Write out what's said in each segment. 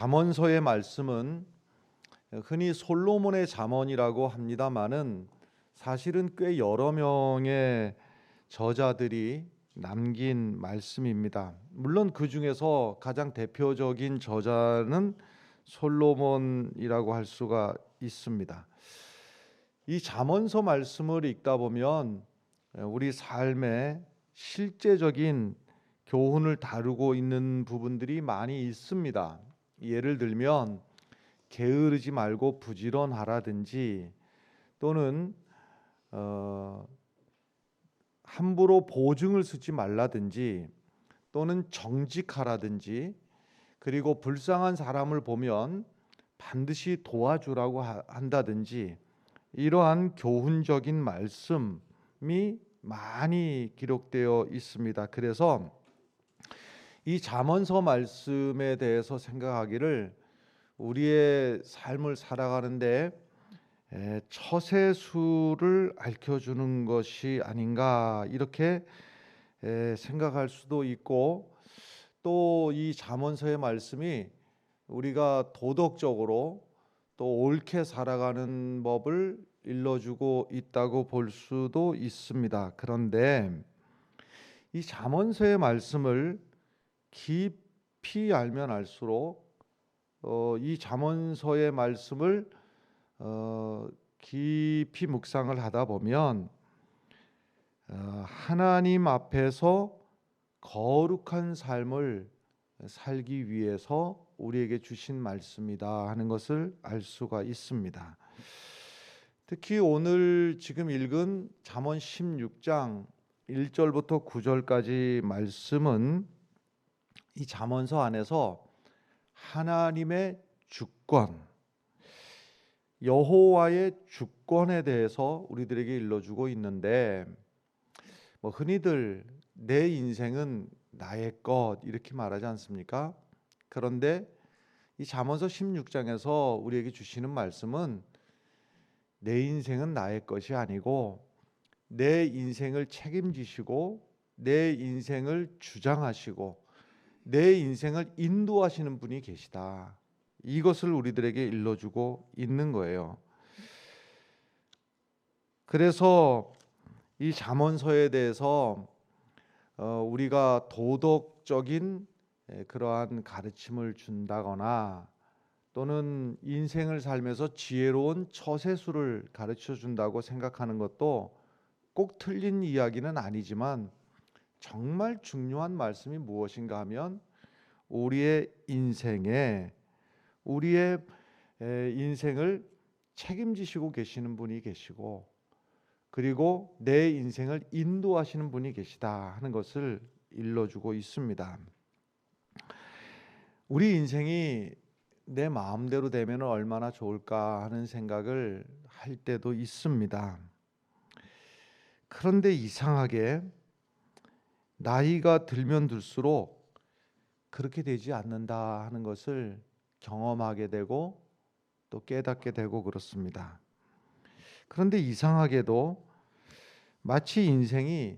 잠언서의 말씀은 흔히 솔로몬의 잠언이라고 합니다마는 사실은 꽤 여러 명의 저자들이 남긴 말씀입니다. 물론 그 중에서 가장 대표적인 저자는 솔로몬이라고 할 수가 있습니다. 이 잠언서 말씀을 읽다 보면 우리 삶의 실제적인 교훈을 다루고 있는 부분들이 많이 있습니다. 예를 들면 게으르지 말고 부지런하라든지 또는 함부로 보증을 쓰지 말라든지 또는 정직하라든지 그리고 불쌍한 사람을 보면 반드시 도와주라고 한다든지 이러한 교훈적인 말씀이 많이 기록되어 있습니다. 그래서 이 잠언서 말씀에 대해서 생각하기를 우리의 삶을 살아가는데 처세술을 알려주는 것이 아닌가 이렇게 생각할 수도 있고, 또 이 잠언서의 말씀이 우리가 도덕적으로 또 옳게 살아가는 법을 일러주고 있다고 볼 수도 있습니다. 그런데 이 잠언서의 말씀을 깊이 알면 알수록 이 잠언서의 말씀을 깊이 묵상을 하다 보면 하나님 앞에서 거룩한 삶을 살기 위해서 우리에게 주신 말씀이다 하는 것을 알 수가 있습니다. 특히 오늘 지금 읽은 잠언 16장 1절부터 9절까지 말씀은 이 잠언서 안에서 하나님의 주권, 여호와의 주권에 대해서 우리들에게 일러주고 있는데, 흔히들 내 인생은 나의 것 이렇게 말하지 않습니까? 그런데 이 잠언서 16장에서 우리에게 주시는 말씀은 내 인생은 나의 것이 아니고 내 인생을 책임지시고 내 인생을 주장하시고 내 인생을 인도하시는 분이 계시다. 이것을 우리들에게 일러주고 있는 거예요. 그래서 이 잠언서에 대해서 우리가 도덕적인 그러한 가르침을 준다거나 또는 인생을 살면서 지혜로운 처세술을 가르쳐 준다고 생각하는 것도 꼭 틀린 이야기는 아니지만, 정말 중요한 말씀이 무엇인가 하면 우리의 인생을 책임지시고 계시는 분이 계시고 그리고 내 인생을 인도하시는 분이 계시다 하는 것을 일러주고 있습니다. 우리 인생이 내 마음대로 되면 얼마나 좋을까 하는 생각을 할 때도 있습니다. 그런데 이상하게 나이가 들면 들수록 그렇게 되지 않는다 하는 것을 경험하게 되고 또 깨닫게 되고 그렇습니다. 그런데 이상하게도 마치 인생이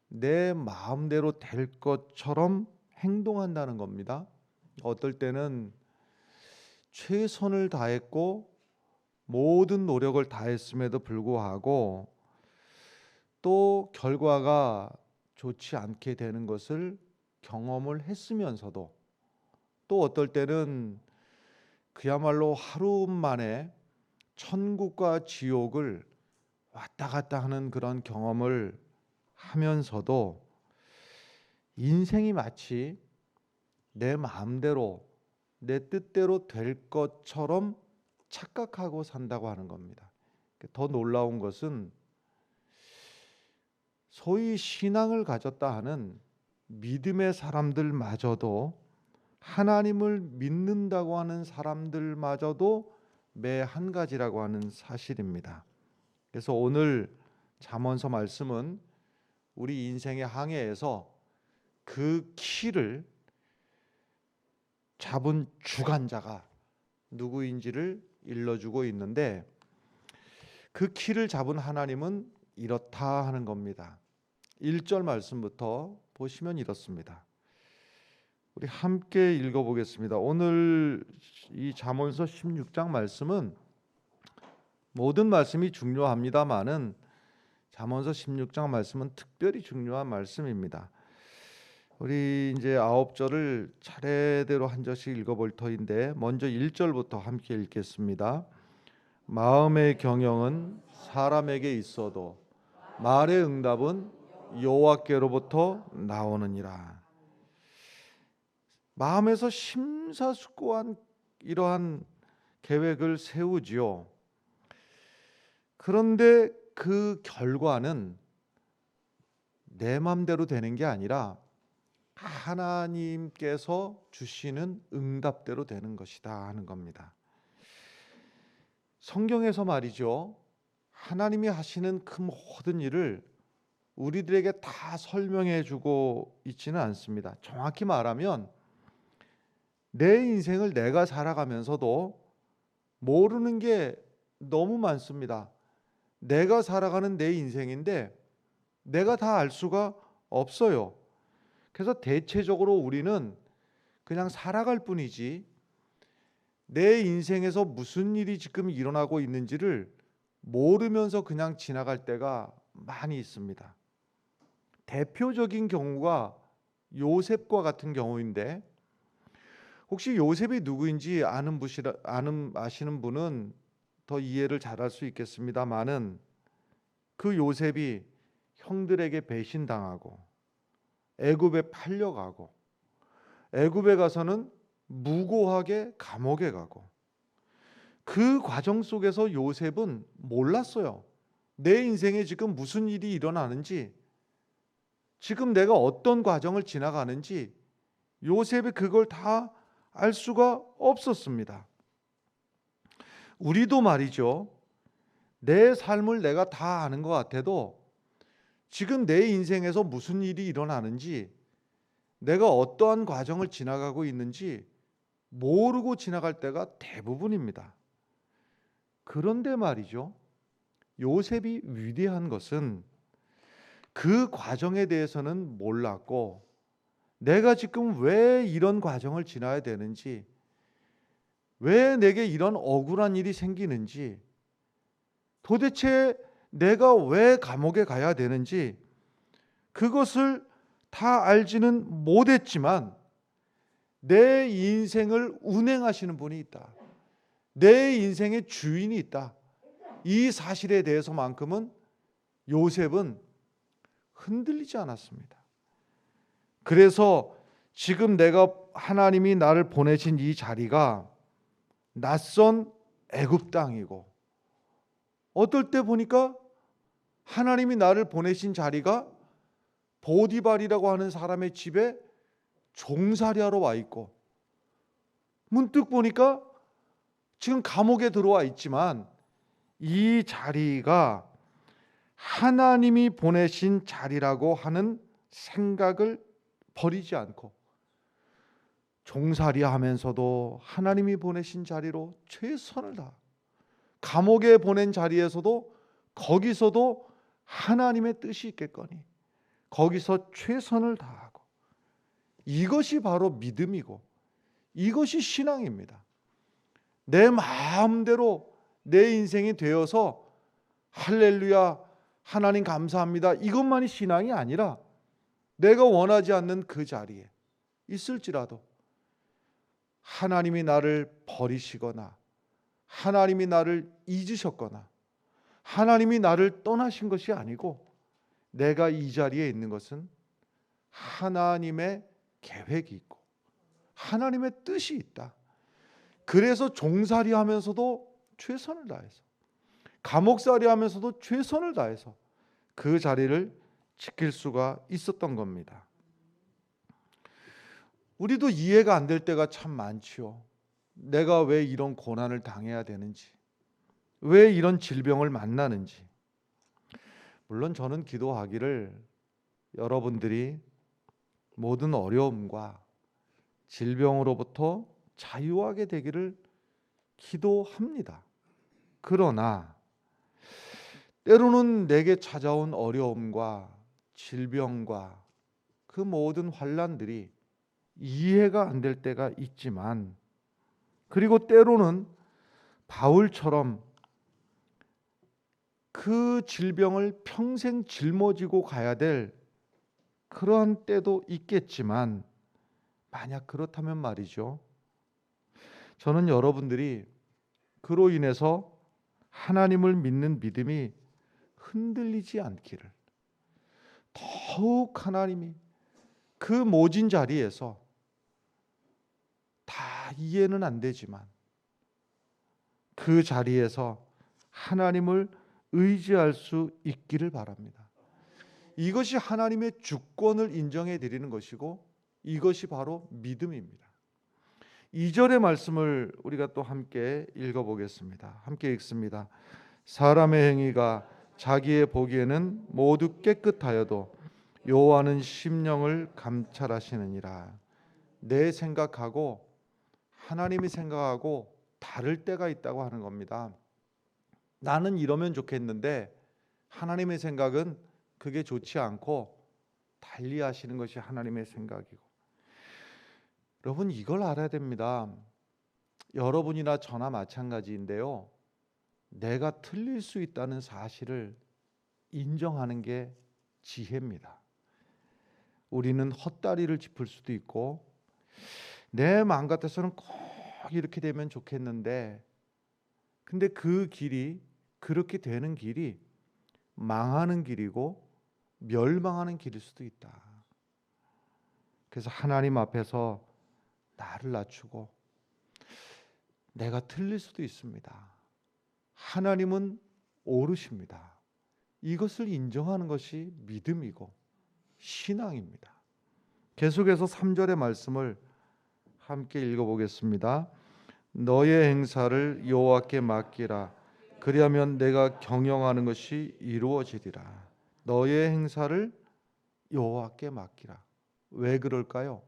내 마음대로 될 것처럼 행동한다는 겁니다. 어떨 때는 최선을 다했고 모든 노력을 다했음에도 불구하고 또 결과가 좋지 않게 되는 것을 경험을 했으면서도, 또 어떨 때는 그야말로 하루 만에 천국과 지옥을 왔다 갔다 하는 그런 경험을 하면서도 인생이 마치 내 마음대로 내 뜻대로 될 것처럼 착각하고 산다고 하는 겁니다. 더 놀라운 것은 소위 신앙을 가졌다 하는 믿음의 사람들마저도, 하나님을 믿는다고 하는 사람들마저도 매 한 가지라고 하는 사실입니다. 그래서 오늘 잠언서 말씀은 우리 인생의 항해에서 그 키를 잡은 주관자가 누구인지를 일러주고 있는데, 그 키를 잡은 하나님은 이렇다 하는 겁니다. 1절 말씀부터 보시면 이렇습니다. 우리 함께 읽어보겠습니다. 오늘 이 잠언서 16장 말씀은 모든 말씀이 중요합니다마는 잠언서 16장 말씀은 특별히 중요한 말씀입니다. 우리 이제 9절을 차례대로 한 절씩 읽어볼 터인데 먼저 1절부터 함께 읽겠습니다. 마음의 경영은 사람에게 있어도 말의 응답은 여호와께로부터 나오느니라. 마음에서 심사숙고한 이러한 계획을 세우지요. 그런데 그 결과는 내 맘대로 되는 게 아니라 하나님께서 주시는 응답대로 되는 것이다 하는 겁니다. 성경에서 말이죠, 하나님이 하시는 그 모든 일을 우리들에게 다 설명해 주고 있지는 않습니다. 정확히 말하면 내 인생을 내가 살아가면서도 모르는 게 너무 많습니다. 내가 살아가는 내 인생인데 내가 다 알 수가 없어요. 그래서 대체적으로 우리는 그냥 살아갈 뿐이지 내 인생에서 무슨 일이 지금 일어나고 있는지를 모르면서 그냥 지나갈 때가 많이 있습니다. 대표적인 경우가 요셉과 같은 경우인데, 혹시 요셉이 누구인지 아시는 분은 더 이해를 잘할 수 있겠습니다만은, 그 요셉이 형들에게 배신당하고 애굽에 팔려가고 애굽에 가서는 무고하게 감옥에 가고, 그 과정 속에서 요셉은 몰랐어요. 내 인생에 지금 무슨 일이 일어나는지, 지금 내가 어떤 과정을 지나가는지 요셉이 그걸 다 알 수가 없었습니다. 우리도 말이죠, 내 삶을 내가 다 아는 것 같아도 지금 내 인생에서 무슨 일이 일어나는지, 내가 어떠한 과정을 지나가고 있는지 모르고 지나갈 때가 대부분입니다. 그런데 말이죠, 요셉이 위대한 것은 그 과정에 대해서는 몰랐고, 내가 지금 왜 이런 과정을 지나야 되는지, 왜 내게 이런 억울한 일이 생기는지, 도대체 내가 왜 감옥에 가야 되는지 그것을 다 알지는 못했지만 내 인생을 운행하시는 분이 있다, 내 인생의 주인이 있다, 이 사실에 대해서만큼은 요셉은 흔들리지 않았습니다. 그래서 지금 내가 하나님이 나를 보내신 이 자리가 낯선 애굽 땅이고, 어떨 때 보니까 하나님이 나를 보내신 자리가 보디발이라고 하는 사람의 집에 종살이하러 와 있고, 문득 보니까 지금 감옥에 들어와 있지만 이 자리가 하나님이 보내신 자리라고 하는 생각을 버리지 않고 종살이 하면서도 하나님이 보내신 자리로 최선을 다, 감옥에 보낸 자리에서도 거기서도 하나님의 뜻이 있겠거니 거기서 최선을 다하고, 이것이 바로 믿음이고 이것이 신앙입니다. 내 마음대로 내 인생이 되어서 할렐루야 하나님 감사합니다 이것만이 신앙이 아니라, 내가 원하지 않는 그 자리에 있을지라도 하나님이 나를 버리시거나 하나님이 나를 잊으셨거나 하나님이 나를 떠나신 것이 아니고, 내가 이 자리에 있는 것은 하나님의 계획이 있고 하나님의 뜻이 있다. 그래서 종살이 하면서도 최선을 다해서, 감옥살이 하면서도 최선을 다해서 그 자리를 지킬 수가 있었던 겁니다. 우리도 이해가 안 될 때가 참 많지요. 내가 왜 이런 고난을 당해야 되는지, 왜 이런 질병을 만나는지. 물론 저는 기도하기를 여러분들이 모든 어려움과 질병으로부터 자유하게 되기를 기도합니다. 그러나 때로는 내게 찾아온 어려움과 질병과 그 모든 환난들이 이해가 안 될 때가 있지만, 그리고 때로는 바울처럼 그 질병을 평생 짊어지고 가야 될 그러한 때도 있겠지만, 만약 그렇다면 말이죠, 저는 여러분들이 그로 인해서 하나님을 믿는 믿음이 흔들리지 않기를, 더욱 하나님이 그 모진 자리에서 다 이해는 안 되지만 그 자리에서 하나님을 의지할 수 있기를 바랍니다. 이것이 하나님의 주권을 인정해 드리는 것이고, 이것이 바로 믿음입니다. 2절의 말씀을 우리가 또 함께 읽어보겠습니다. 함께 읽습니다. 사람의 행위가 자기의 보기에는 모두 깨끗하여도 여호와는 심령을 감찰하시느니라. 내 생각하고 하나님이 생각하고 다를 때가 있다고 하는 겁니다. 나는 이러면 좋겠는데 하나님의 생각은 그게 좋지 않고 달리 하시는 것이 하나님의 생각이고, 여러분 이걸 알아야 됩니다. 여러분이나 저나 마찬가지인데요, 내가 틀릴 수 있다는 사실을 인정하는 게 지혜입니다. 우리는 헛다리를 짚을 수도 있고, 내 마음 같아서는 꼭 이렇게 되면 좋겠는데, 근데 그 길이, 그렇게 되는 길이 망하는 길이고 멸망하는 길일 수도 있다. 그래서 하나님 앞에서 나를 낮추고, 내가 틀릴 수도 있습니다, 하나님은 옳으십니다, 이것을 인정하는 것이 믿음이고 신앙입니다. 계속해서 3절의 말씀을 함께 읽어보겠습니다. 너의 행사를 여호와께 맡기라. 그리하면 내가 경영하는 것이 이루어지리라. 너의 행사를 여호와께 맡기라. 왜 그럴까요?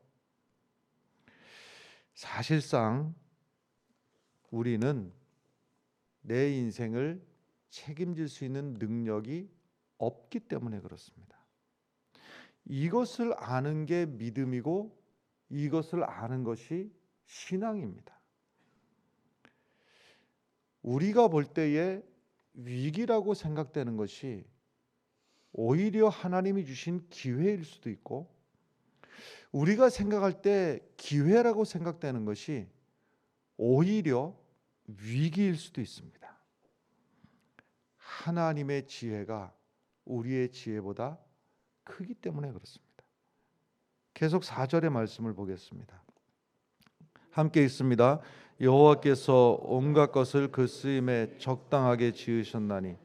사실상 우리는 내 인생을 책임질 수 있는 능력이 없기 때문에 그렇습니다. 이것을 아는 게 믿음이고, 이것을 아는 것이 신앙입니다. 우리가 볼 때에 위기라고 생각되는 것이 오히려 하나님이 주신 기회일 수도 있고, 우리가 생각할 때 기회라고 생각되는 것이 오히려 위기일 수도 있습니다. 하나님의 지혜가 우리의 지혜보다 크기 때문에 그렇습니다. 계속 4절의 말씀을 보겠습니다. 함께 읽습니다. 여호와께서 온갖 것을 그 쓰임에 적당하게 지으셨나니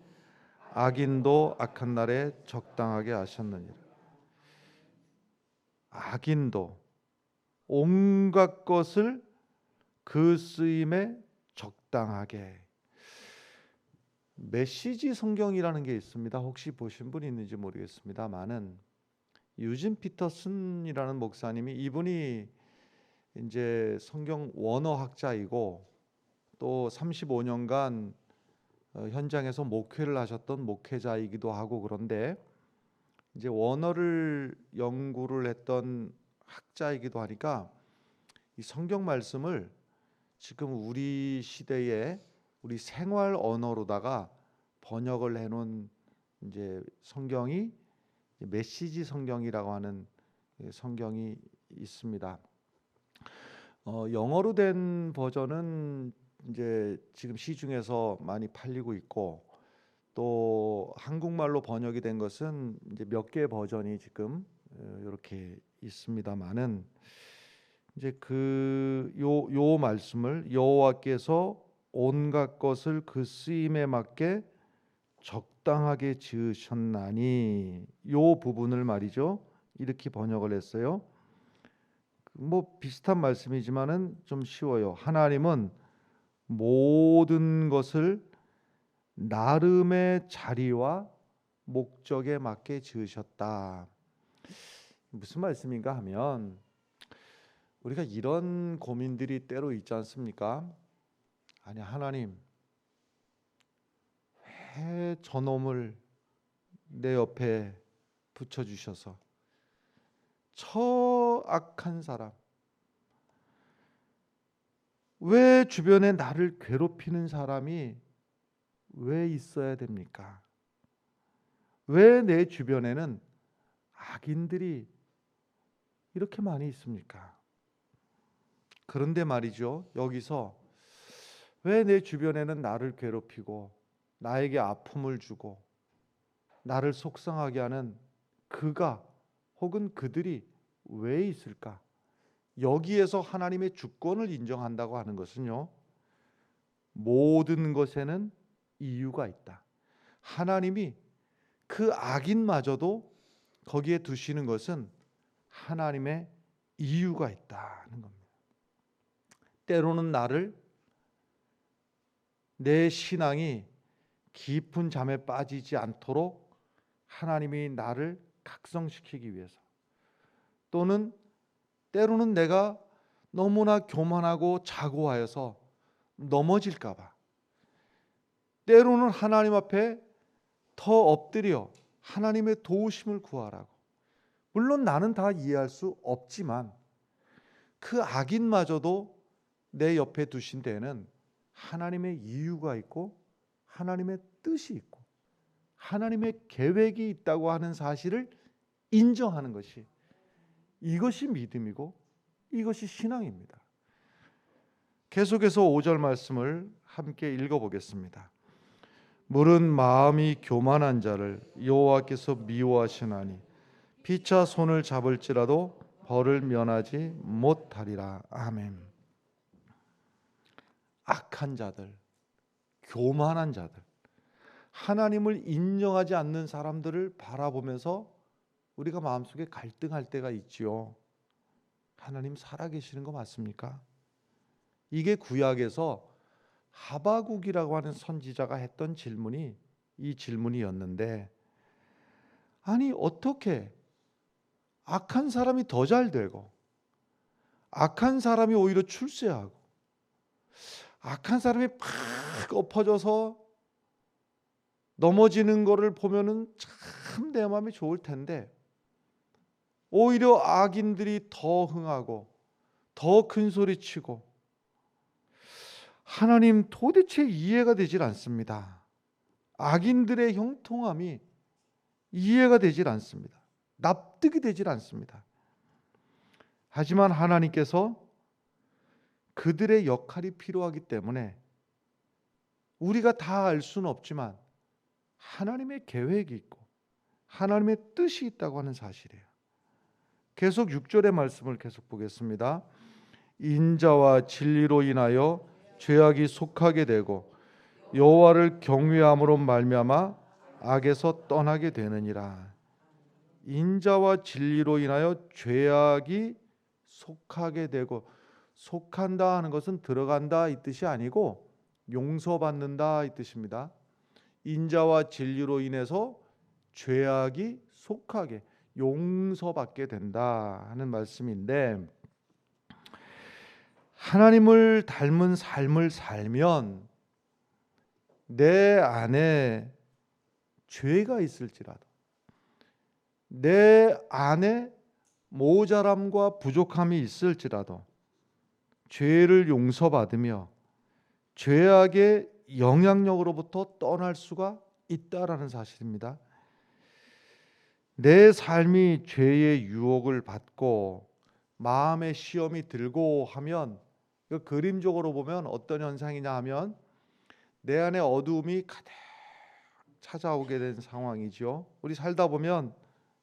악인도 악한 날에 적당하게 하셨느니라. 악인도 온갖 것을 그 쓰임에 적당하게. 메시지 성경이라는 게 있습니다. 혹시 보신 분 있는지 모르겠습니다만은, 유진 피터슨이라는 목사님이, 이분이 이제 성경 원어 학자이고 또 35년간 현장에서 목회를 하셨던 목회자이기도 하고, 그런데 이제 원어를 연구를 했던 학자이기도 하니까 이 성경 말씀을 지금 우리 시대에 우리 생활 언어로다가 번역을 해놓은 이제 성경이 메시지 성경이라고 하는 성경이 있습니다. 영어로 된 버전은 이제 지금 시중에서 많이 팔리고 있고, 또 한국말로 번역이 된 것은 이제 몇 개의 버전이 지금 이렇게 있습니다만은, 이제 요 말씀을 여호와께서 온갖 것을 그 쓰임에 맞게 적당하게 지으셨나니, 요 부분을 말이죠, 이렇게 번역을 했어요. 뭐 비슷한 말씀이지만은 좀 쉬워요. 하나님은 모든 것을 나름의 자리와 목적에 맞게 지으셨다. 무슨 말씀인가 하면, 우리가 이런 고민들이 때로 있지 않습니까? 아니, 하나님, 왜 저놈을 내 옆에 붙여주셔서 저 악한 사람, 왜 주변에 나를 괴롭히는 사람이 왜 있어야 됩니까? 왜 내 주변에는 악인들이 이렇게 많이 있습니까? 그런데 말이죠. 여기서 왜 내 주변에는 나를 괴롭히고 나에게 아픔을 주고 나를 속상하게 하는 그가 혹은 그들이 왜 있을까? 여기에서 하나님의 주권을 인정한다고 하는 것은요, 모든 것에는 이유가 있다. 하나님이 그 악인마저도 거기에 두시는 것은 하나님의 이유가 있다는 겁니다. 때로는 나를, 내 신앙이 깊은 잠에 빠지지 않도록 하나님이 나를 각성시키기 위해서, 또는 때로는 내가 너무나 교만하고 자고하여서 넘어질까 봐, 때로는 하나님 앞에 더 엎드려 하나님의 도우심을 구하라고. 물론 나는 다 이해할 수 없지만 그 악인마저도 내 옆에 두신 데에는 하나님의 이유가 있고 하나님의 뜻이 있고 하나님의 계획이 있다고 하는 사실을 인정하는 것이, 이것이 믿음이고 이것이 신앙입니다. 계속해서 5절 말씀을 함께 읽어보겠습니다. 물은 마음이 교만한 자를 여호와께서 미워하시나니 피차 손을 잡을지라도 벌을 면하지 못하리라. 아멘. 악한 자들, 교만한 자들, 하나님을 인정하지 않는 사람들을 바라보면서 우리가 마음속에 갈등할 때가 있지요. 하나님 살아계시는 거 맞습니까? 이게 구약에서 하바국이라고 하는 선지자가 했던 질문이 이 질문이었는데, 아니 어떻게 악한 사람이 더 잘 되고 악한 사람이 오히려 출세하고 악한 사람이 팍 엎어져서 넘어지는 거를 보면은 참 내 마음이 좋을 텐데 오히려 악인들이 더 흥하고 더 큰 소리 치고, 하나님 도대체 이해가 되질 않습니다. 악인들의 형통함이 이해가 되질 않습니다. 납득이 되질 않습니다. 하지만 하나님께서 그들의 역할이 필요하기 때문에 우리가 다 알 수는 없지만 하나님의 계획이 있고 하나님의 뜻이 있다고 하는 사실이에요. 계속 6절의 말씀을 계속 보겠습니다. 인자와 진리로 인하여 죄악이 속하게 되고 여호와를 경외함으로 말미암아 악에서 떠나게 되느니라. 인자와 진리로 인하여 죄악이 속하게 되고, 속한다 하는 것은 들어간다 이 뜻이 아니고 용서받는다 이 뜻입니다. 인자와 진리로 인해서 죄악이 속하게 용서받게 된다 하는 말씀인데, 하나님을 닮은 삶을 살면 내 안에 죄가 있을지라도, 내 안에 모자람과 부족함이 있을지라도 죄를 용서받으며 죄악의 영향력으로부터 떠날 수가 있다라는 사실입니다. 내 삶이 죄의 유혹을 받고 마음의 시험이 들고 하면, 그 그림적으로 보면 어떤 현상이냐 하면 내 안에 어두움이 가득 찾아오게 된 상황이죠. 우리 살다 보면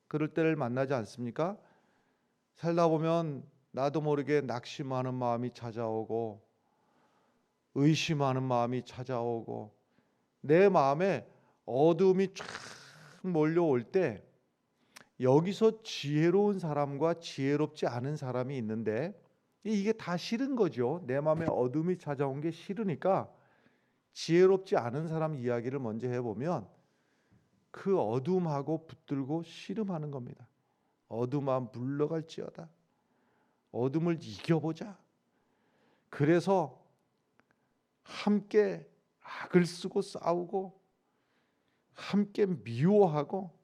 그럴 때를 만나지 않습니까? 살다 보면 나도 모르게 낙심하는 마음이 찾아오고 의심하는 마음이 찾아오고 내 마음에 어두움이 쫙 몰려올 때, 여기서 지혜로운 사람과 지혜롭지 않은 사람이 있는데 이게 다 싫은 거죠. 내 마음에 어둠이 찾아온 게 싫으니까 지혜롭지 않은 사람 이야기를 먼저 해보면 그 어둠하고 붙들고 씨름하는 겁니다. 어둠아 물러갈지어다. 어둠을 이겨보자. 그래서 함께 악을 쓰고 싸우고 함께 미워하고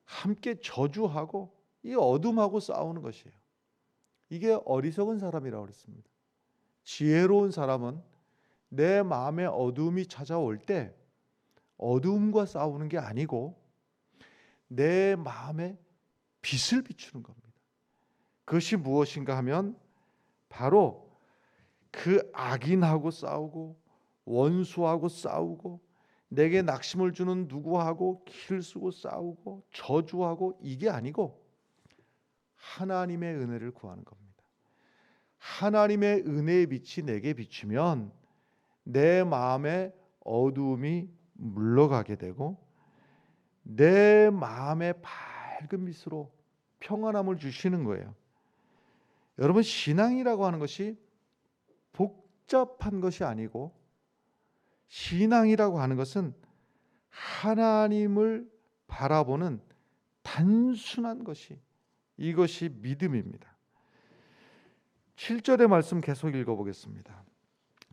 함께 저주하고 이 어둠하고 싸우는 것이에요. 이게 어리석은 사람이라고 그랬습니다. 지혜로운 사람은 내 마음에 어두움이 찾아올 때 어두움과 싸우는 게 아니고 내 마음에 빛을 비추는 겁니다. 그것이 무엇인가 하면 바로 그 악인하고 싸우고 원수하고 싸우고 내게 낙심을 주는 누구하고 키를 쓰고 싸우고 저주하고 이게 아니고 하나님의 은혜를 구하는 겁니다. 하나님의 은혜의 빛이 내게 비추면 내 마음의 어두움이 물러가게 되고 내 마음의 밝은 빛으로 평안함을 주시는 거예요. 여러분, 신앙이라고 하는 것이 복잡한 것이 아니고 신앙이라고 하는 것은 하나님을 바라보는 단순한 것이 이것이 믿음입니다. 7절의 말씀 계속 읽어보겠습니다.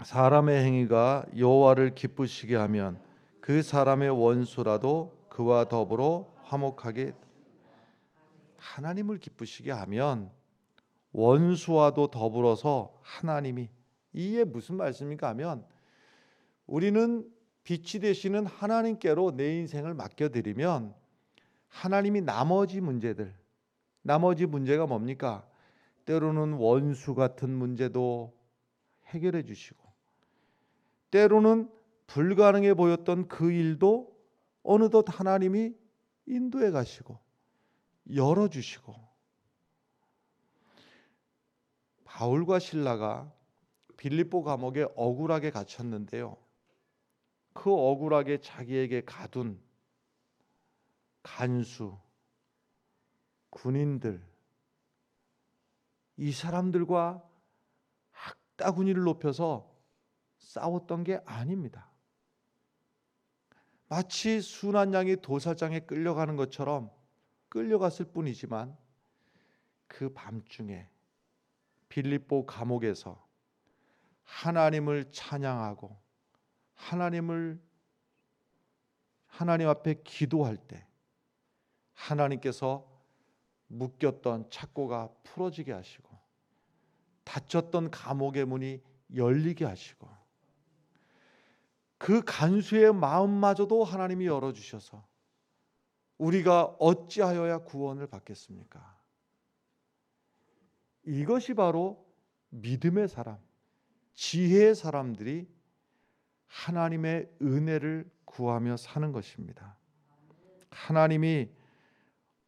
사람의 행위가 여호와를 기쁘시게 하면 그 사람의 원수라도 그와 더불어 화목하게, 하나님을 기쁘시게 하면 원수와도 더불어서 하나님이, 이게 무슨 말씀인가 하면 우리는 빛이 되시는 하나님께로 내 인생을 맡겨드리면 하나님이 나머지 문제가 뭡니까? 때로는 원수 같은 문제도 해결해 주시고 때로는 불가능해 보였던 그 일도 어느덧 하나님이 인도해 가시고 열어주시고, 바울과 실라가 빌립보 감옥에 억울하게 갇혔는데요, 그 억울하게 자기에게 가둔 간수, 군인들, 이 사람들과 악다구니를 높여서 싸웠던 게 아닙니다. 마치 순한 양이 도살장에 끌려가는 것처럼 끌려갔을 뿐이지만 그 밤중에 빌립보 감옥에서 하나님을 찬양하고 하나님 앞에 기도할 때 하나님께서 묶였던 착고가 풀어지게 하시고 닫혔던 감옥의 문이 열리게 하시고 그 간수의 마음마저도 하나님이 열어주셔서 우리가 어찌하여야 구원을 받겠습니까? 이것이 바로 믿음의 사람, 지혜의 사람들이 하나님의 은혜를 구하며 사는 것입니다. 하나님이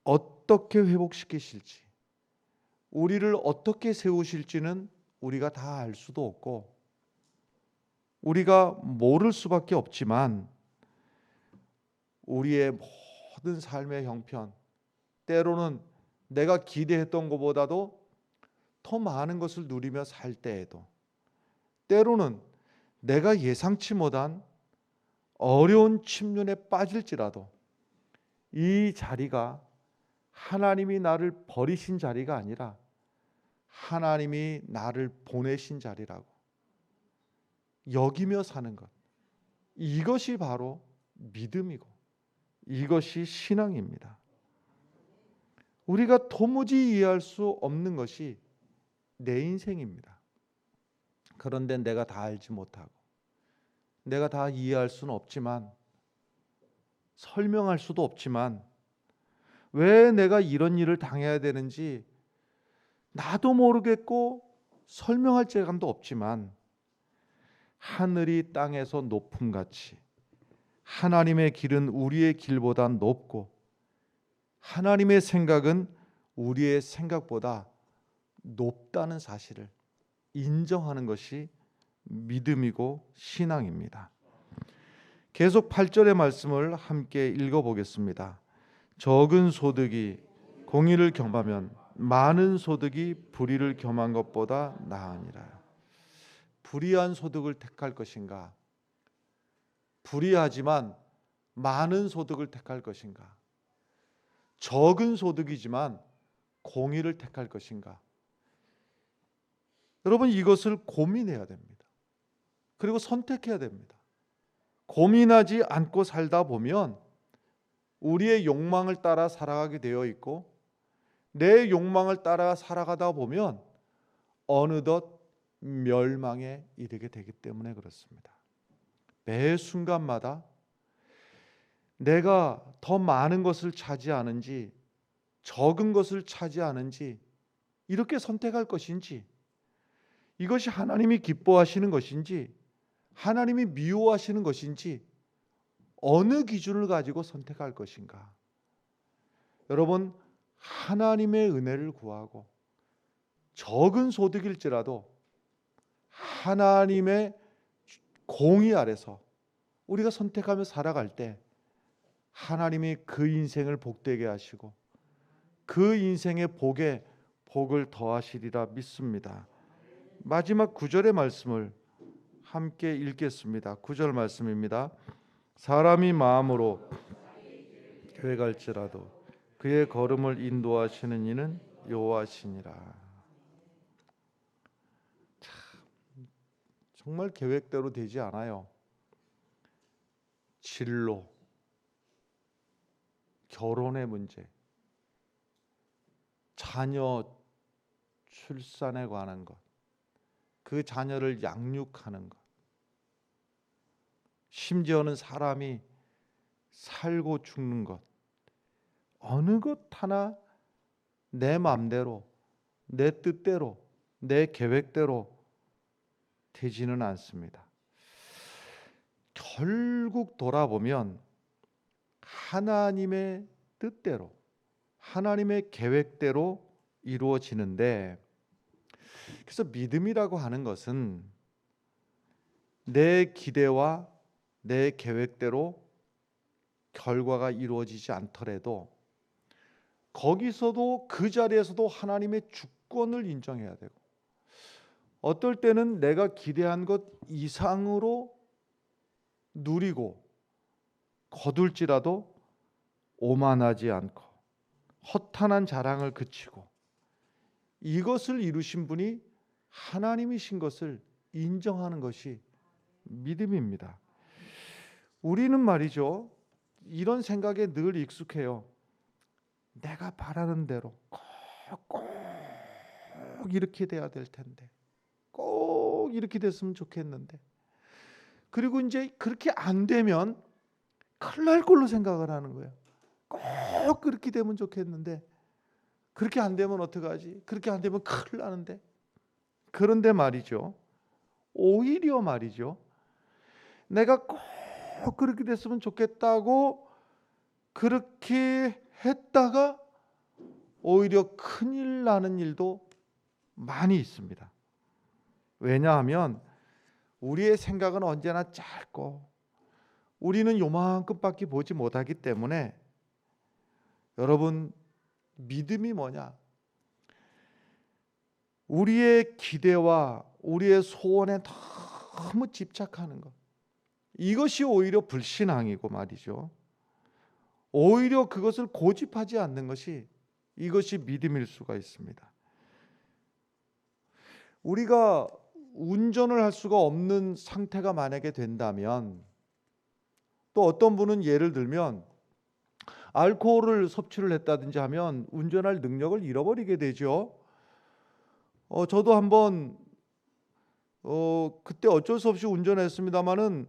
어떻게 회복시키실지, 우리를 어떻게 세우실지는 우리가 다 알 수도 없고 우리가 모를 수밖에 없지만 우리의 모든 삶의 형편, 때로는 내가 기대했던 것보다도 더 많은 것을 누리며 살 때에도, 때로는 내가 예상치 못한 어려운 침륜에 빠질지라도 이 자리가 하나님이 나를 버리신 자리가 아니라 하나님이 나를 보내신 자리라고 여기며 사는 것, 이것이 바로 믿음이고 이것이 신앙입니다. 우리가 도무지 이해할 수 없는 것이 내 인생입니다. 그런데 내가 다 알지 못하고 내가 다 이해할 수는 없지만, 설명할 수도 없지만 왜 내가 이런 일을 당해야 되는지 나도 모르겠고 설명할 재간도 없지만 하늘이 땅에서 높음같이 하나님의 길은 우리의 길보다 높고 하나님의 생각은 우리의 생각보다 높다는 사실을 인정하는 것이 믿음이고 신앙입니다. 계속 8절의 말씀을 함께 읽어보겠습니다. 적은 소득이 공의를 겸하면 많은 소득이 불의를 겸한 것보다 나으니라. 불의한 소득을 택할 것인가? 불의하지만 많은 소득을 택할 것인가? 적은 소득이지만 공의를 택할 것인가? 여러분, 이것을 고민해야 됩니다. 그리고 선택해야 됩니다. 고민하지 않고 살다 보면 우리의 욕망을 따라 살아가게 되어 있고 내 욕망을 따라 살아가다 보면 어느덧 멸망에 이르게 되기 때문에 그렇습니다. 매 순간마다 내가 더 많은 것을 차지하는지 적은 것을 차지하는지 이렇게 선택할 것인지, 이것이 하나님이 기뻐하시는 것인지 하나님이 미워하시는 것인지 어느 기준을 가지고 선택할 것인가. 여러분, 하나님의 은혜를 구하고 적은 소득일지라도 하나님의 공의 아래서 우리가 선택하며 살아갈 때 하나님이 그 인생을 복되게 하시고 그 인생의 복에 복을 더하시리라 믿습니다. 마지막 9절의 말씀을 함께 읽겠습니다. 9절 말씀입니다. 사람이 마음으로 계획할지라도 그의 걸음을 인도하시는 이는 여호와시니라. 정말 계획대로 되지 않아요. 진로, 결혼의 문제, 자녀 출산에 관한 것, 그 자녀를 양육하는 것, 심지어는 사람이 살고 죽는 것, 어느 것 하나 내 마음대로, 내 뜻대로, 내 계획대로 되지는 않습니다. 결국 돌아보면 하나님의 뜻대로, 하나님의 계획대로 이루어지는데, 그래서 믿음이라고 하는 것은 내 기대와 내 계획대로 결과가 이루어지지 않더라도 거기서도 그 자리에서도 하나님의 주권을 인정해야 되고, 어떨 때는 내가 기대한 것 이상으로 누리고 거둘지라도 오만하지 않고 허탄한 자랑을 그치고 이것을 이루신 분이 하나님이신 것을 인정하는 것이 믿음입니다. 우리는 말이죠, 이런 생각에 늘 익숙해요. 내가 바라는 대로 꼭 이렇게 돼야 될 텐데, 꼭 이렇게 됐으면 좋겠는데, 그리고 이제 그렇게 안 되면 큰일 날 걸로 생각을 하는 거예요. 꼭 그렇게 되면 좋겠는데 그렇게 안 되면 어떡하지? 그렇게 안 되면 큰일 나는데. 그런데 말이죠, 오히려 말이죠, 내가 꼭 그렇게 됐으면 좋겠다고 그렇게 했다가 오히려 큰일 나는 일도 많이 있습니다. 왜냐하면 우리의 생각은 언제나 짧고 우리는 요만큼밖에 보지 못하기 때문에, 여러분, 믿음이 뭐냐? 우리의 기대와 우리의 소원에 너무 집착하는 것, 이것이 오히려 불신앙이고 말이죠. 오히려 그것을 고집하지 않는 것이, 이것이 믿음일 수가 있습니다. 우리가 운전을 할 수가 없는 상태가 만약에 된다면, 또 어떤 분은 예를 들면 알코올을 섭취를 했다든지 하면 운전할 능력을 잃어버리게 되죠. 저도 한번 그때 어쩔 수 없이 운전했습니다마는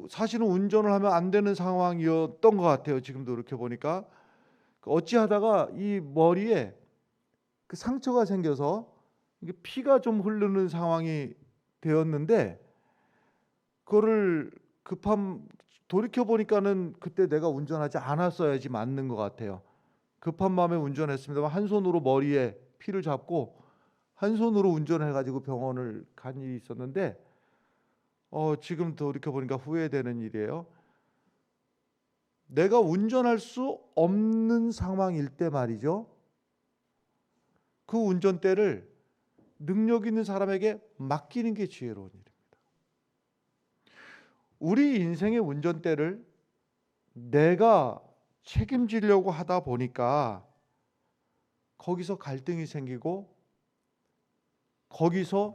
사실은 운전을 하면 안 되는 상황이었던 것 같아요. 지금도 이렇게 보니까 어찌하다가 이 머리에 그 상처가 생겨서 이게 피가 좀 흐르는 상황이 되었는데, 그거를 돌이켜 보니까는 그때 내가 운전하지 않았어야지 맞는 것 같아요. 급한 마음에 운전했습니다만 한 손으로 머리에 피를 잡고 한 손으로 운전해가지고 병원을 간 일이 있었는데, 지금 돌이켜 보니까 후회되는 일이에요. 내가 운전할 수 없는 상황일 때 말이죠, 그 운전대를 능력 있는 사람에게 맡기는 게 지혜로운 일입니다. 우리 인생의 운전대를 내가 책임지려고 하다 보니까 거기서 갈등이 생기고, 거기서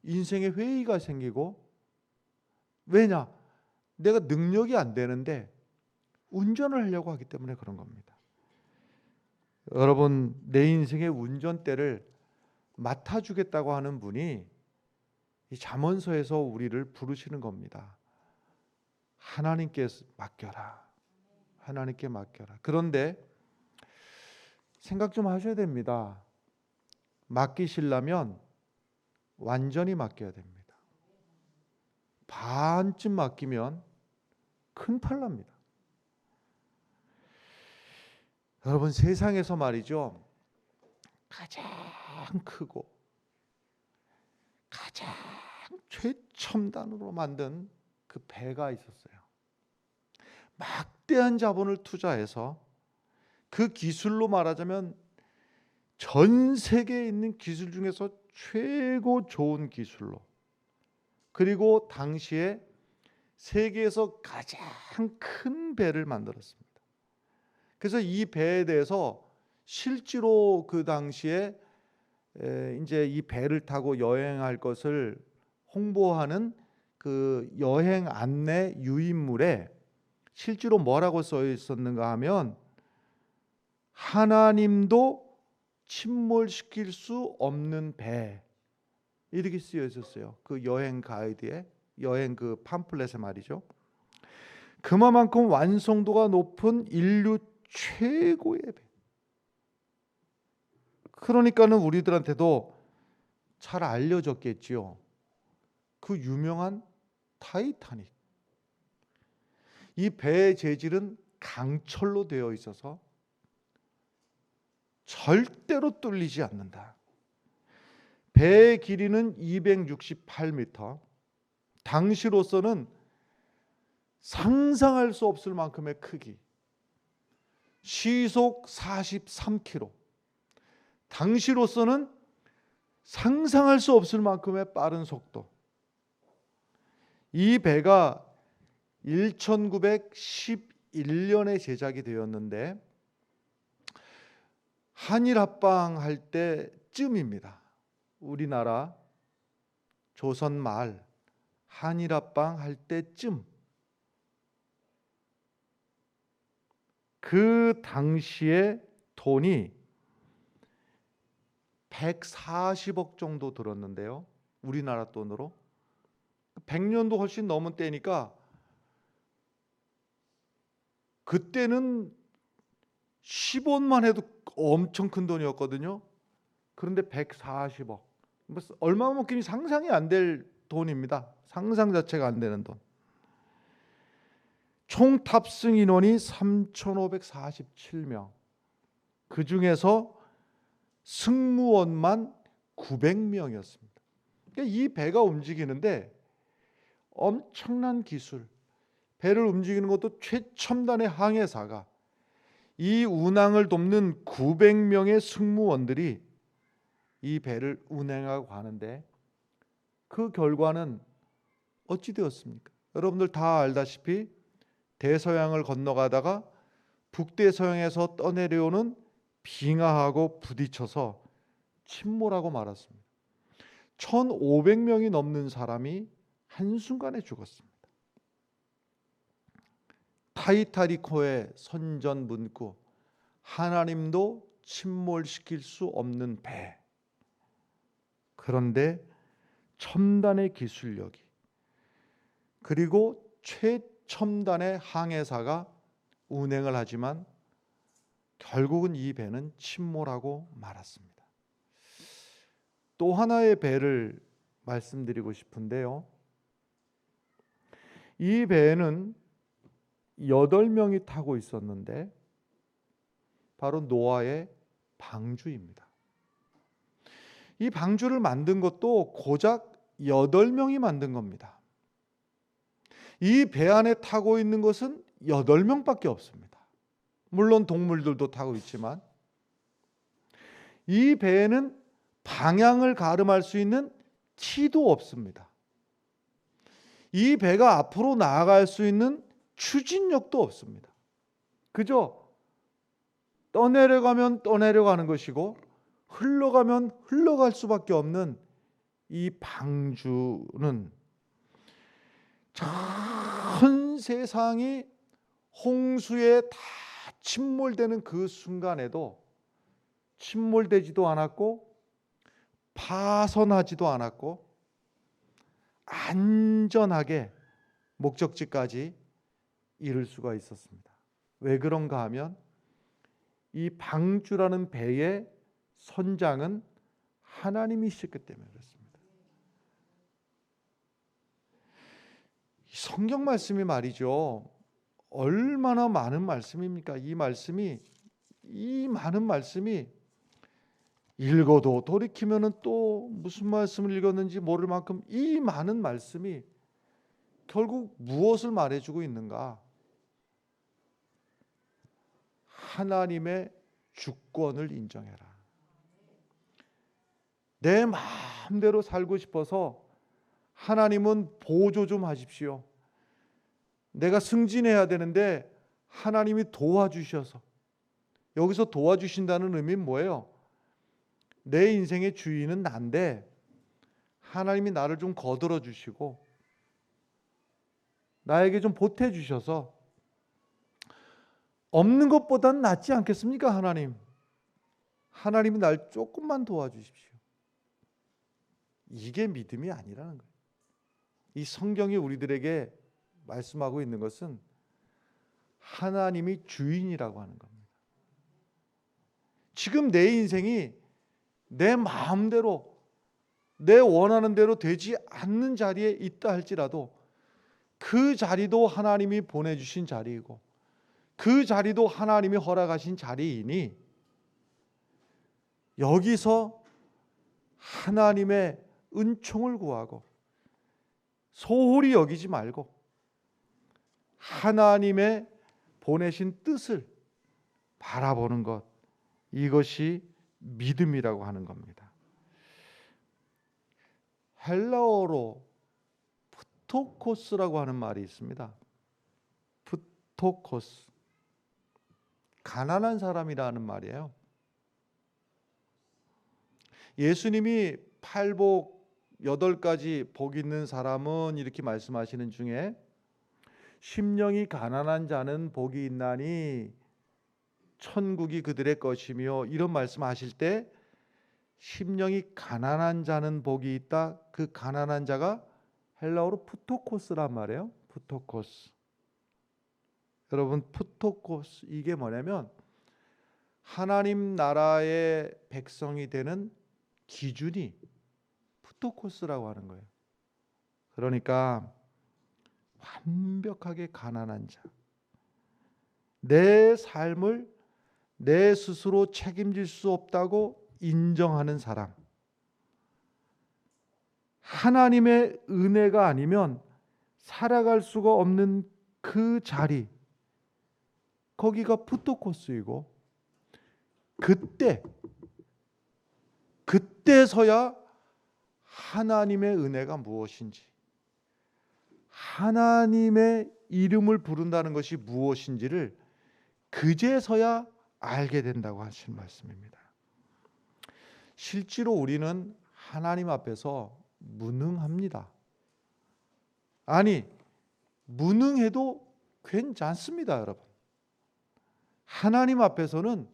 인생의 회의가 생기고, 왜냐? 내가 능력이 안 되는데 운전을 하려고 하기 때문에 그런 겁니다. 여러분, 내 인생의 운전대를 맡아주겠다고 하는 분이 이 잠언서에서 우리를 부르시는 겁니다. 하나님께 맡겨라. 하나님께 맡겨라. 그런데 생각 좀 하셔야 됩니다. 맡기시려면 완전히 맡겨야 됩니다. 반쯤 맡기면 큰 팔 납니다. 여러분, 세상에서 말이죠, 가장 크고 가장 최첨단으로 만든 그 배가 있었어요. 막대한 자본을 투자해서 그 기술로 말하자면 전 세계에 있는 기술 중에서 최고 좋은 기술로, 그리고 당시에 세계에서 가장 큰 배를 만들었습니다. 그래서 이 배에 대해서 실제로 그 당시에 이제 이 배를 타고 여행할 것을 홍보하는 그 여행 안내 유인물에 실제로 뭐라고 써 있었는가 하면, 하나님도 침몰시킬 수 없는 배, 이렇게 쓰여 있었어요. 그 여행 가이드에, 여행 그 팜플렛에 말이죠. 그만큼 완성도가 높은 인류 최고의 배. 그러니까는 우리들한테도 잘 알려졌겠지요. 그 유명한 타이타닉. 이 배의 재질은 강철로 되어 있어서 절대로 뚫리지 않는다. 배의 길이는 268m. 당시로서는 상상할 수 없을 만큼의 크기. 시속 43km. 당시로서는 상상할 수 없을 만큼의 빠른 속도. 이 배가 1911년에 제작이 되었는데 한일 합방할 때쯤입니다. 우리나라 조선 말 한일 합방할 때쯤, 그 당시에 돈이 140억 정도 들었는데요. 우리나라 돈으로 100년도 훨씬 넘은 때니까 그때는 10원만 해도 엄청 큰 돈이었거든요. 그런데 140억, 얼마 먹기니 상상이 안 될 돈입니다. 상상 자체가 안 되는 돈. 총 탑승 인원이 3,547명. 그 중에서 승무원만 900명이었습니다. 그러니까 이 배가 움직이는데 엄청난 기술, 배를 움직이는 것도 최첨단의 항해사가, 이 운항을 돕는 900명의 승무원들이 이 배를 운행하고 가는데 그 결과는 어찌 되었습니까? 여러분들 다 알다시피 대서양을 건너가다가 북대서양에서 떠내려오는 빙하하고 부딪혀서 침몰하고 말았습니다. 1,500명이 넘는 사람이 한순간에 죽었습니다. 타이타닉호의 선전 문구, 하나님도 침몰시킬 수 없는 배. 그런데 첨단의 기술력이, 그리고 최첨단의 항해사가 운행을 하지만 결국은 이 배는 침몰하고 말았습니다. 또 하나의 배를 말씀드리고 싶은데요. 이 배에는 8명이 타고 있었는데 바로 노아의 방주입니다. 이 방주를 만든 것도 고작 8명이 만든 겁니다. 이 배 안에 타고 있는 것은 8명밖에 없습니다. 물론 동물들도 타고 있지만 이 배에는 방향을 가름할 수 있는 티도 없습니다. 이 배가 앞으로 나아갈 수 있는 추진력도 없습니다. 그저 떠내려가면 떠내려가는 것이고 흘러가면 흘러갈 수밖에 없는 이 방주는 전 세상이 홍수에 다 침몰되는 그 순간에도 침몰되지도 않았고 파손하지도 않았고 안전하게 목적지까지 이룰 수가 있었습니다. 왜 그런가 하면 이 방주라는 배의 선장은 하나님이셨기 때문에 그렇습니다. 성경 말씀이 말이죠, 얼마나 많은 말씀입니까? 이 많은 말씀이 읽어도 돌이키면은 또 무슨 말씀을 읽었는지 모를 만큼 이 많은 말씀이 결국 무엇을 말해주고 있는가? 하나님의 주권을 인정해라. 내 마음대로 살고 싶어서 하나님은 보조 좀 하십시오. 내가 승진해야 되는데 하나님이 도와주셔서, 여기서 도와주신다는 의미는 뭐예요? 내 인생의 주인은 난데 하나님이 나를 좀 거들어 주시고 나에게 좀 보태 주셔서 없는 것보다는 낫지 않겠습니까? 하나님이 날 조금만 도와주십시오. 이게 믿음이 아니라는 거예요. 이 성경이 우리들에게 말씀하고 있는 것은 하나님이 주인이라고 하는 겁니다. 지금 내 인생이 내 마음대로 내 원하는 대로 되지 않는 자리에 있다 할지라도 그 자리도 하나님이 보내주신 자리이고 그 자리도 하나님이 허락하신 자리이니 여기서 하나님의 은총을 구하고 소홀히 여기지 말고 하나님의 보내신 뜻을 바라보는 것, 이것이 믿음이라고 하는 겁니다. 헬라어로 푸토코스라고 하는 말이 있습니다. 푸토코스, 가난한 사람이라는 말이에요. 예수님이 팔복 8가지 복 있는 사람은 이렇게 말씀하시는 중에 심령이 가난한 자는 복이 있나니 천국이 그들의 것이며, 이런 말씀하실 때 심령이 가난한 자는 복이 있다. 그 가난한 자가 헬라어로 푸토코스란 말이에요. 푸토코스. 여러분, 푸토코스 이게 뭐냐면 하나님 나라의 백성이 되는 기준이 푸토코스라고 하는 거예요. 그러니까 완벽하게 가난한 자, 내 삶을 내 스스로 책임질 수 없다고 인정하는 사람, 하나님의 은혜가 아니면 살아갈 수가 없는 그 자리, 거기가 푸토코스이고, 그때서야 하나님의 은혜가 무엇인지, 하나님의 이름을 부른다는 것이 무엇인지를 그제서야 알게 된다고 하신 말씀입니다. 실제로 우리는 하나님 앞에서 무능합니다. 아니, 무능해도 괜찮습니다, 여러분. 하나님 앞에서는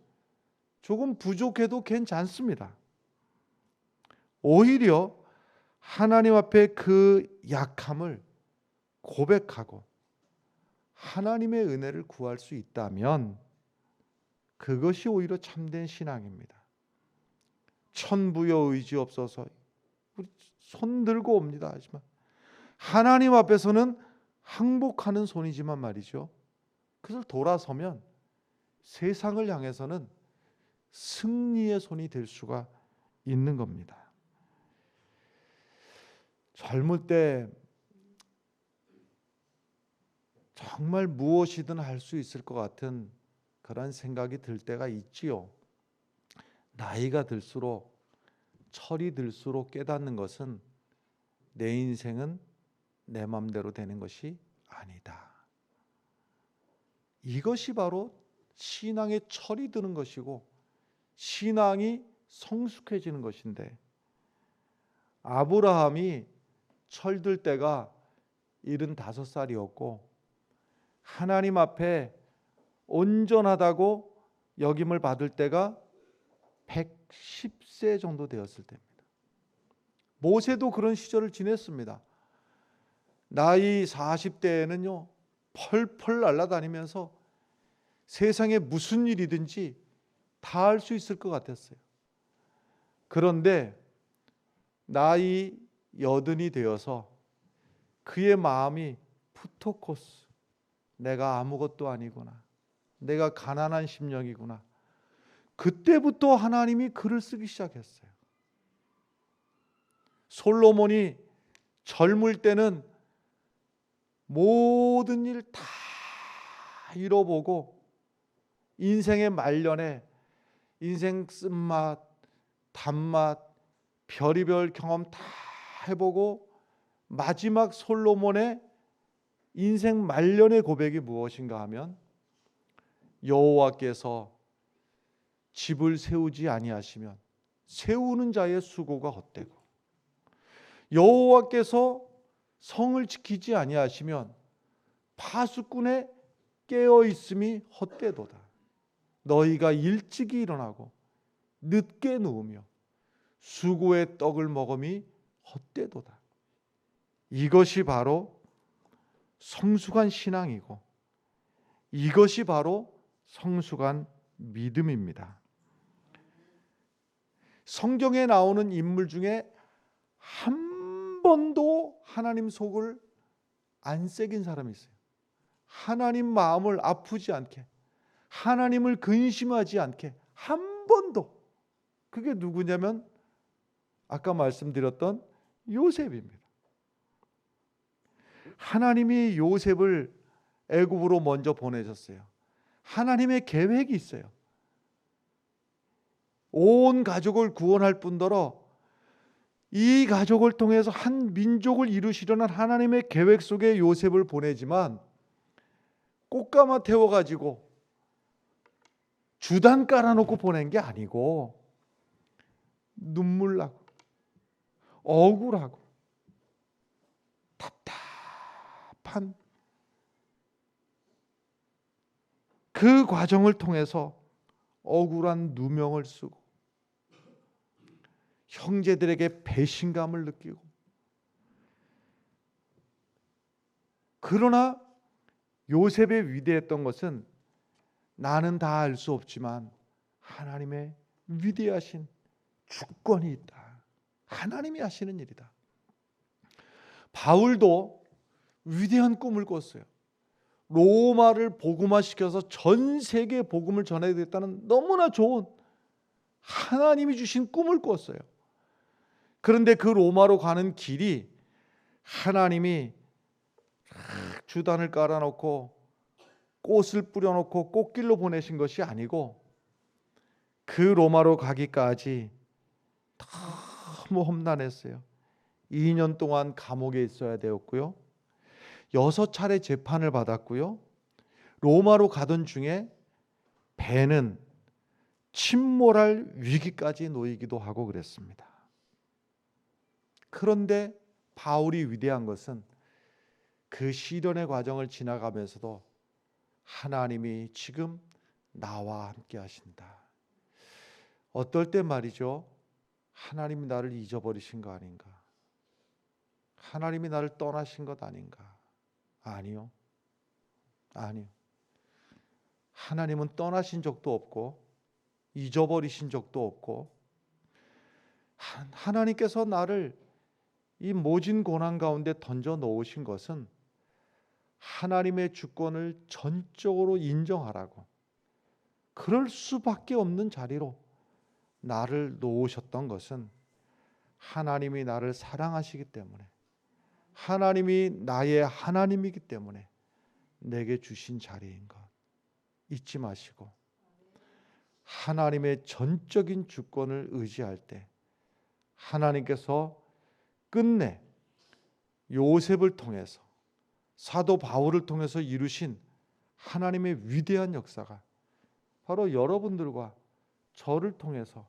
조금 부족해도 괜찮습니다. 오히려 하나님 앞에 그 약함을 고백하고 하나님의 은혜를 구할 수 있다면 그것이 오히려 참된 신앙입니다. 천부여 의지 없어서 우리 손 들고 옵니다 하지만 하나님 앞에서는 항복하는 손이지만 말이죠, 그것을 돌아서면 세상을 향해서는 승리의 손이 될 수가 있는 겁니다. 젊을 때 정말 무엇이든 할 수 있을 것 같은 그런 생각이 들 때가 있지요. 나이가 들수록, 철이 들수록 깨닫는 것은 내 인생은 내 맘대로 되는 것이 아니다. 이것이 바로 신앙의 철이 드는 것이고 신앙이 성숙해지는 것인데, 아브라함이 철들 때가 75살이었고 하나님 앞에 온전하다고 여김을 받을 때가 110세 정도 되었을 때입니다. 모세도 그런 시절을 지냈습니다. 나이 40대에는요 펄펄 날아다니면서 세상에 무슨 일이든지 다 할 수 있을 것 같았어요. 그런데 나이 80이 되어서 그의 마음이 푸토코스, 내가 아무것도 아니구나, 내가 가난한 심령이구나. 그때부터 하나님이 글을 쓰기 시작했어요. 솔로몬이 젊을 때는 모든 일 다 잃어보고 인생의 말년에 인생 쓴맛, 단맛, 별의별 경험 다 해보고 마지막 솔로몬의 인생 말년의 고백이 무엇인가 하면 여호와께서 집을 세우지 아니하시면 세우는 자의 수고가 헛되고 여호와께서 성을 지키지 아니하시면 파수꾼의 깨어 있음이 헛되도다. 너희가 일찍이 일어나고 늦게 누우며 수고의 떡을 먹음이 헛되도다. 이것이 바로 성숙한 신앙이고 이것이 바로 성숙한 믿음입니다. 성경에 나오는 인물 중에 한 번도 하나님 속을 안 새긴 사람이 있어요. 하나님 마음을 아프지 않게, 하나님을 근심하지 않게 한 번도. 그게 누구냐면 아까 말씀드렸던 요셉입니다. 하나님이 요셉을 애굽으로 먼저 보내셨어요. 하나님의 계획이 있어요. 온 가족을 구원할 뿐더러 이 가족을 통해서 한 민족을 이루시려는 하나님의 계획 속에 요셉을 보내지만 꽃가마 태워가지고 주단 깔아놓고 보낸 게 아니고 눈물 나고 억울하고 답답한 그 과정을 통해서 억울한 누명을 쓰고 형제들에게 배신감을 느끼고, 그러나 요셉의 위대했던 것은 나는 다 알 수 없지만 하나님의 위대하신 주권이 있다. 하나님이 하시는 일이다. 바울도 위대한 꿈을 꿨어요. 로마를 복음화시켜서 전 세계에 복음을 전해야겠다는 너무나 좋은 하나님이 주신 꿈을 꿨어요. 그런데 그 로마로 가는 길이 하나님이 주단을 깔아놓고 꽃을 뿌려놓고 꽃길로 보내신 것이 아니고 그 로마로 가기까지 너무 험난했어요. 2년 동안 감옥에 있어야 되었고요. 6차례 재판을 받았고요. 로마로 가던 중에 배는 침몰할 위기까지 놓이기도 하고 그랬습니다. 그런데 바울이 위대한 것은 그 시련의 과정을 지나가면서도 하나님이 지금 나와 함께 하신다. 어떨 때 말이죠, 하나님이 나를 잊어버리신 거 아닌가, 하나님이 나를 떠나신 것 아닌가. 아니요. 하나님은 떠나신 적도 없고 잊어버리신 적도 없고, 하나님께서 나를 이 모진 고난 가운데 던져 놓으신 것은 하나님의 주권을 전적으로 인정하라고, 그럴 수밖에 없는 자리로 나를 놓으셨던 것은 하나님이 나를 사랑하시기 때문에, 하나님이 나의 하나님이기 때문에 내게 주신 자리인 것 잊지 마시고, 하나님의 전적인 주권을 의지할 때 하나님께서 끝내 요셉을 통해서, 사도 바울을 통해서 이루신 하나님의 위대한 역사가 바로 여러분들과 저를 통해서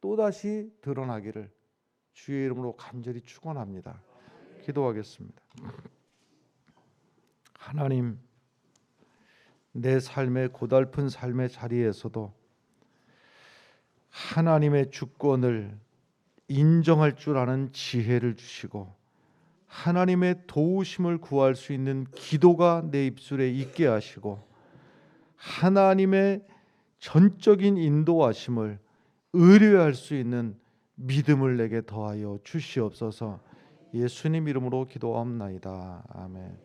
또다시 드러나기를 주의 이름으로 간절히 축원합니다. 기도하겠습니다. 하나님, 내 삶의 고달픈 삶의 자리에서도 하나님의 주권을 인정할 줄 아는 지혜를 주시고 하나님의 도우심을 구할 수 있는 기도가 내 입술에 있게 하시고 하나님의 전적인 인도하심을 의뢰할 수 있는 믿음을 내게 더하여 주시옵소서. 예수님 이름으로 기도하옵나이다. 아멘.